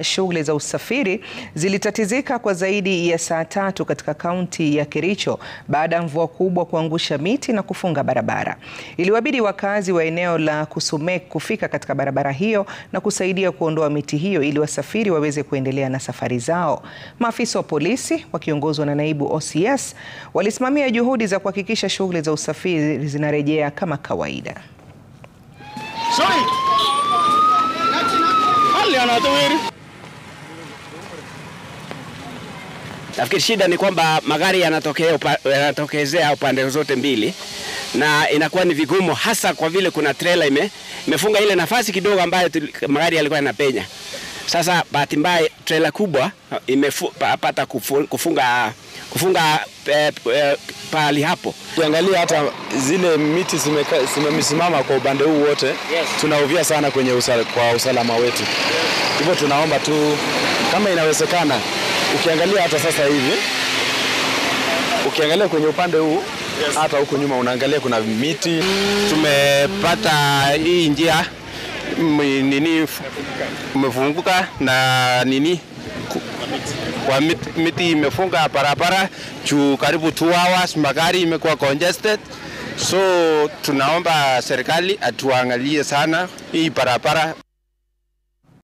Shughuli za usafiri zilitatizika kwa zaidi ya saa 3 katika kaunti ya Kericho baada ya mvua kubwa kuangusha miti na kufunga barabara. Iliwabidi wakazi wa eneo la Kusumek kufika katika barabara hiyo na kusaidia kuondoa miti hiyo ili wasafiri waweze kuendelea na safari zao. Maafisa wa polisi wakiongozwa na naibu OCS walisimamia juhudi za kuhakikisha shughuli za usafiri zinarejea kama kawaida. Nafikiri shida ni kwamba magari yanatokezea upande zote mbili na inakuwa ni vigumu, hasa kwa vile kuna trailer imefunga ile nafasi kidogo ambayo magari yalikuwa yanapenya. Sasa bahati mbaya trailer kubwa imepata kufunga pahali hapo. Ukiangalia hata zile miti zimesimama kwa upande huu wote, yes. Tunaovia sana kwenye kwa usalama wetu. Hivyo tunaomba tu kama inawezekana, ukiangalia hata sasa hivi, ukiangalia kwenye upande huu, yes. Hata huku nyuma unaangalia kuna miti. Tumepata hii njia umefunguka na kwa miti imefunga barabara juu karibu 2 hours, magari imekuwa congested. So tunaomba serikali atuangalie sana hii barabara